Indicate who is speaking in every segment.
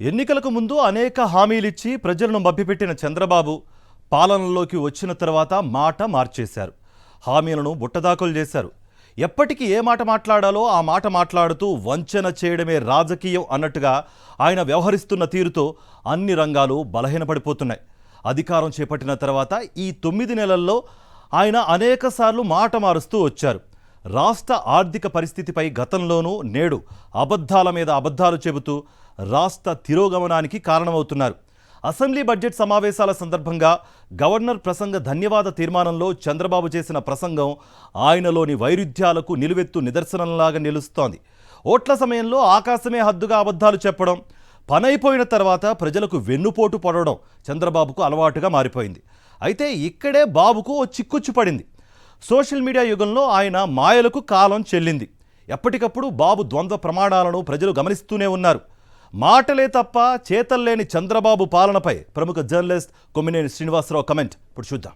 Speaker 1: ఎన్నికలకు ముందు అనేక హామీలిచ్చి ప్రజలను మభ్యపెట్టిన చంద్రబాబు పాలనలోకి వచ్చిన తర్వాత మాట మార్చేశారు. హామీలను బుట్టదాఖలు చేశారు. ఎప్పటికీ ఏ మాట మాట్లాడాలో ఆ మాట మాట్లాడుతూ వంచన చేయడమే రాజకీయం అన్నట్టుగా ఆయన వ్యవహరిస్తున్న తీరుతో అన్ని రంగాలు బలహీనపడిపోతున్నాయి. అధికారం చేపట్టిన తర్వాత ఈ 9 నెలల్లో ఆయన అనేకసార్లు మాట మారుస్తూ వచ్చారు. రాష్ట్ర ఆర్థిక పరిస్థితిపై గతంలోనూ నేడు అబద్ధాల మీద అబద్ధాలు చెబుతూ రాష్ట్ర తిరోగమనానికి కారణమవుతున్నారు. అసెంబ్లీ బడ్జెట్ సమావేశాల సందర్భంగా గవర్నర్ ప్రసంగ ధన్యవాద తీర్మానంలో చంద్రబాబు చేసిన ప్రసంగం ఆయనలోని వైరుధ్యాలకు నిలువెత్తు నిదర్శనంలాగా నిలుస్తోంది. ఓట్ల సమయంలో ఆకాశమే హద్దుగా అబద్ధాలు చెప్పడం, పనైపోయిన తర్వాత ప్రజలకు వెన్నుపోటు పడడం చంద్రబాబుకు అలవాటుగా మారిపోయింది. అయితే ఇక్కడే బాబుకు ఓ చిక్కుచ్చు పడింది. సోషల్ మీడియా యుగంలో ఆయన మాయలకు కాలం చెల్లింది. ఎప్పటికప్పుడు బాబు ద్వంద్వ ప్రమాణాలను ప్రజలు గమనిస్తూనే ఉన్నారు. మాటలే తప్ప చేతల్లేని చంద్రబాబు పాలనపై ప్రముఖ జర్నలిస్ట్ కొమ్మినేని శ్రీనివాసరావు కమెంట్ ఇప్పుడు చూద్దాం.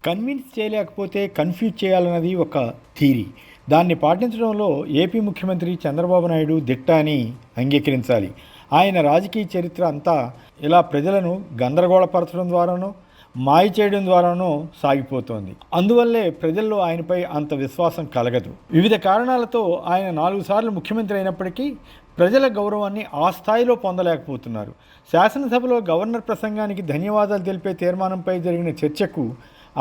Speaker 2: కన్విన్స్ చేయలేకపోతే కన్ఫ్యూజ్ చేయాలన్నది ఒక థీరీ. దాన్ని పాటించడంలో ఏపీ ముఖ్యమంత్రి చంద్రబాబు నాయుడు దిట్ట అని అంగీకరించాలి. ఆయన రాజకీయ చరిత్ర అంతా ఇలా ప్రజలను గందరగోళపరచడం ద్వారానో మాయ చేయడం ద్వారానో సాగిపోతోంది. అందువల్లే ప్రజల్లో ఆయనపై అంత విశ్వాసం కలగదు. వివిధ కారణాలతో ఆయన 4 సార్లు ముఖ్యమంత్రి అయినప్పటికీ ప్రజల గౌరవాన్ని ఆ స్థాయిలో పొందలేకపోతున్నారు. శాసనసభలో గవర్నర్ ప్రసంగానికి ధన్యవాదాలు తెలిపే తీర్మానంపై జరిగిన చర్చకు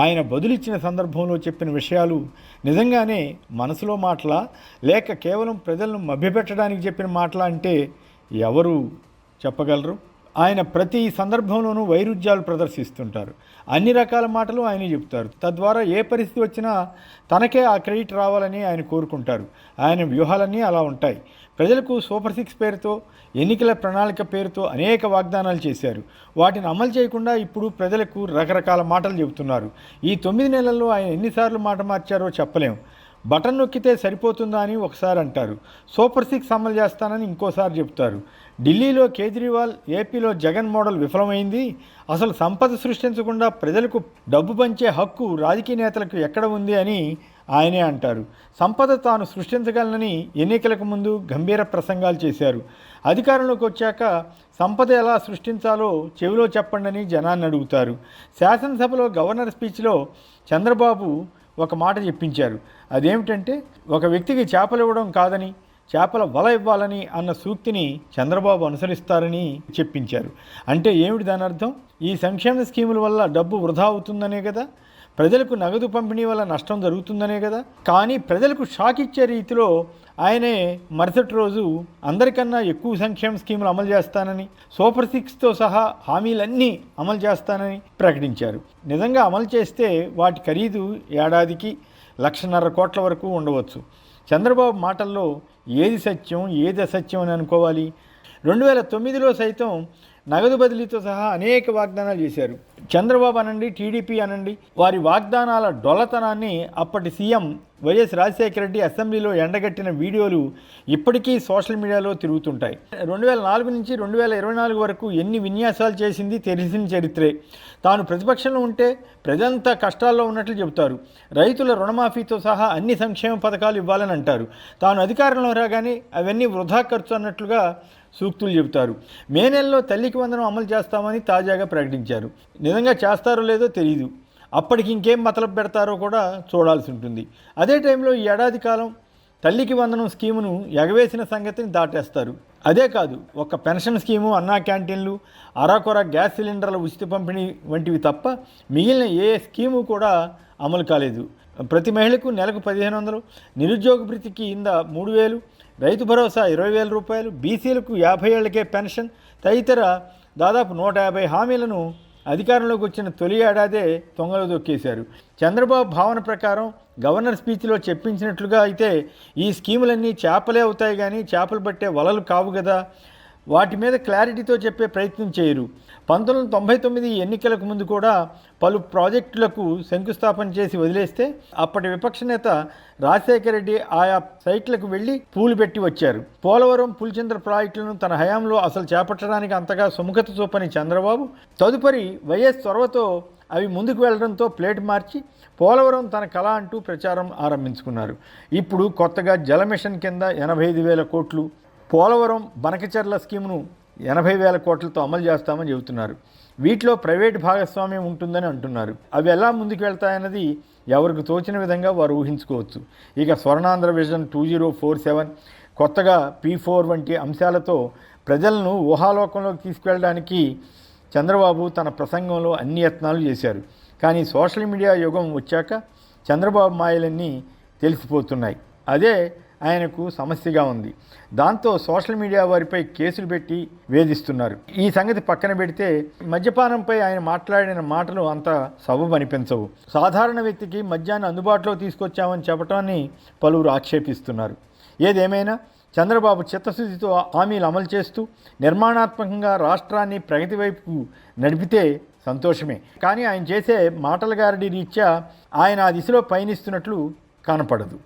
Speaker 2: ఆయన బదులిచ్చిన సందర్భంలో చెప్పిన విషయాలు నిజంగానే మనసులో మాటలా లేక కేవలం ప్రజలను మభ్యపెట్టడానికి చెప్పిన మాటలా అంటే ఎవరు చెప్పగలరు? ఆయన ప్రతి సందర్భంలోనూ వైరుధ్యాలు ప్రదర్శిస్తుంటారు. అన్ని రకాల మాటలు ఆయన చెప్తారు. తద్వారా ఏ పరిస్థితి వచ్చినా తనకే ఆ క్రెడిట్ రావాలని ఆయన కోరుకుంటారు. ఆయన వ్యూహాలన్నీ అలా ఉంటాయి. ప్రజలకు సూపర్ 6 పేరుతో, ఎన్నికల ప్రణాళిక పేరుతో అనేక వాగ్దానాలు చేశారు. వాటిని అమలు చేయకుండా ఇప్పుడు ప్రజలకు రకరకాల మాటలు చెబుతున్నారు. ఈ 9 నెలల్లో ఆయన ఎన్నిసార్లు మాట మార్చారో చెప్పలేం. బటన్ నొక్కితే సరిపోతుందా అని ఒకసారి అంటారు. సూపర్ 6 అమలు చేస్తానని ఇంకోసారి చెప్తారు. ఢిల్లీలో కేజ్రీవాల్, ఏపీలో జగన్ మోడల్ విఫలమైంది. అసలు సంపద సృష్టించకుండా ప్రజలకు డబ్బు పంచే హక్కు రాజకీయ నేతలకు ఎక్కడ ఉంది అని ఆయనే అంటారు. సంపద తాను సృష్టించగలనని ఎన్నికలకు ముందు గంభీర ప్రసంగాలు చేశారు. అధికారంలోకి వచ్చాక సంపద ఎలా సృష్టించాలో చెవిలో చెప్పండి జనాన్ని అడుగుతారు. శాసనసభలో గవర్నర్ స్పీచ్లో చంద్రబాబు ఒక మాట చెప్పించారు. అదేమిటంటే, ఒక వ్యక్తికి చేపలు ఇవ్వడం కాదని చేపల వల ఇవ్వాలని అన్న సూక్తిని చంద్రబాబు అనుసరిస్తారని చెప్పించారు. అంటే ఏమిటి దాని అర్థం? ఈ సంక్షేమ స్కీముల వల్ల డబ్బు వృధా అవుతుందనే కదా, ప్రజలకు నగదు పంపిణీ వల్ల నష్టం జరుగుతుందనే కదా. కానీ ప్రజలకు షాక్ ఇచ్చే రీతిలో ఆయనే మరుసటి రోజు అందరికన్నా ఎక్కువ సంక్షేమ స్కీములు అమలు చేస్తానని, సూపర్ 6తో సహా హామీలన్నీ అమలు చేస్తానని ప్రకటించారు. నిజంగా అమలు చేస్తే వాటి ఖరీదు ఏడాదికి 1,50,000 కోట్ల వరకు ఉండవచ్చు. చంద్రబాబు మాటల్లో ఏది సత్యం ఏది అసత్యం అని అనుకోవాలి? 2009లో సైతం నగదు బదిలీతో సహా అనేక వాగ్దానాలు చేశారు. చంద్రబాబు అనండి, టీడీపీ అనండి, వారి వాగ్దానాల డొల్లతనాన్ని అప్పటి సీఎం వైఎస్ రాజశేఖర రెడ్డి అసెంబ్లీలో ఎండగట్టిన వీడియోలు ఇప్పటికీ సోషల్ మీడియాలో తిరుగుతుంటాయి. 2004 నుంచి 2024 వరకు ఎన్ని విన్యాసాలు చేసింది తెలిసిన చరిత్రే. తాను ప్రతిపక్షంలో ఉంటే ప్రజంతా కష్టాల్లో ఉన్నట్లు చెబుతారు. రైతుల రుణమాఫీతో సహా అన్ని సంక్షేమ పథకాలు ఇవ్వాలని అంటారు. తాను అధికారంలో రాగానే అవన్నీ వృధా ఖర్చు అన్నట్లుగా సూక్తులు చెబుతారు. మే నెలలో తల్లికి వందనం అమలు చేస్తామని తాజాగా ప్రకటించారు. నిజంగా చేస్తారో లేదో తెలియదు. అప్పటికి ఇంకేం మతలబు పెడతారో కూడా చూడాల్సి ఉంటుంది. అదే టైంలో ఈ ఏడాది కాలం తల్లికి వందనం స్కీమును ఎగవేసిన సంగతిని దాటేస్తారు. అదే కాదు, ఒక పెన్షన్ స్కీము, అన్నా క్యాంటీన్లు, అరాకొర గ్యాస్ సిలిండర్ల ఉచిత పంపిణీ వంటివి తప్ప మిగిలిన ఏ స్కీము కూడా అమలు కాలేదు. ప్రతి మహిళకు నెలకు 1,500, నిరుద్యోగ భృతికి కింద 3,000, రైతు భరోసా 20,000 రూపాయలు, బీసీలకు 50 ఏళ్లకే పెన్షన్ తదితర దాదాపు 150 హామీలను అధికారంలోకి వచ్చిన తొలి ఏడాదే తొంగలో దొక్కేశారు. చంద్రబాబు భావన ప్రకారం గవర్నర్ స్పీచ్లో చెప్పించినట్లుగా అయితే ఈ స్కీములన్నీ చేపలే అవుతాయి కానీ చేపలు పట్టే వలలు కావు కదా. వాటి మీద క్లారిటీతో చెప్పే ప్రయత్నం చేయరు. 1999 ఎన్నికలకు ముందు కూడా పలు ప్రాజెక్టులకు శంకుస్థాపన చేసి వదిలేస్తే అప్పటి విపక్ష నేత రాజశేఖర రెడ్డి ఆయా సైట్లకు వెళ్ళి పూలు పెట్టి వచ్చారు. పోలవరం, పులిచింతల ప్రాజెక్టులను తన హయాంలో అసలు చేపట్టడానికి అంతగా సుముఖత చూపని చంద్రబాబు తదుపరి వైఎస్ చొరవతో అవి ముందుకు వెళ్లడంతో ప్లేట్ మార్చి పోలవరం తన కళ అంటూ ప్రచారం ఆరంభించుకున్నారు. ఇప్పుడు కొత్తగా జల మిషన్ కింద 85,000 కోట్లు, పోలవరం బనకచెర్ల స్కీమును 80,000 కోట్లతో అమలు చేస్తామని చెబుతున్నారు. వీటిలో ప్రైవేటు భాగస్వామ్యం ఉంటుందని అంటున్నారు. అవి ఎలా ముందుకు వెళ్తాయన్నది ఎవరికి తోచిన విధంగా వారు ఊహించుకోవచ్చు. ఇక స్వర్ణాంధ్ర విజన్ 2047, కొత్తగా P4 వంటి అంశాలతో ప్రజలను ఊహాలోకంలోకి తీసుకువెళ్ళడానికి చంద్రబాబు తన ప్రసంగంలో అన్ని యత్నాలు చేశారు. కానీ సోషల్ మీడియా యుగం వచ్చాక చంద్రబాబు మాయలన్నీ తెలిసిపోతున్నాయి. అదే ఆయనకు సమస్యగా ఉంది. దాంతో సోషల్ మీడియా వారిపై కేసులు పెట్టి వేధిస్తున్నారు. ఈ సంగతి పక్కన పెడితే మద్యపానంపై ఆయన మాట్లాడిన మాటలు అంత సబబు అనిపించవు. సాధారణ వ్యక్తికి మద్యాన్ని అందుబాటులో తీసుకొచ్చామని చెప్పటాన్ని పలువురు ఆక్షేపిస్తున్నారు. ఏదేమైనా చంద్రబాబు చిత్తశుద్ధితో హామీలు అమలు చేస్తూ నిర్మాణాత్మకంగా రాష్ట్రాన్ని ప్రగతి వైపు నడిపితే సంతోషమే. కానీ ఆయన చేసే మాటల గారడి రీత్యా ఆయన ఆ దిశలో పయనిస్తున్నట్లు కనపడదు.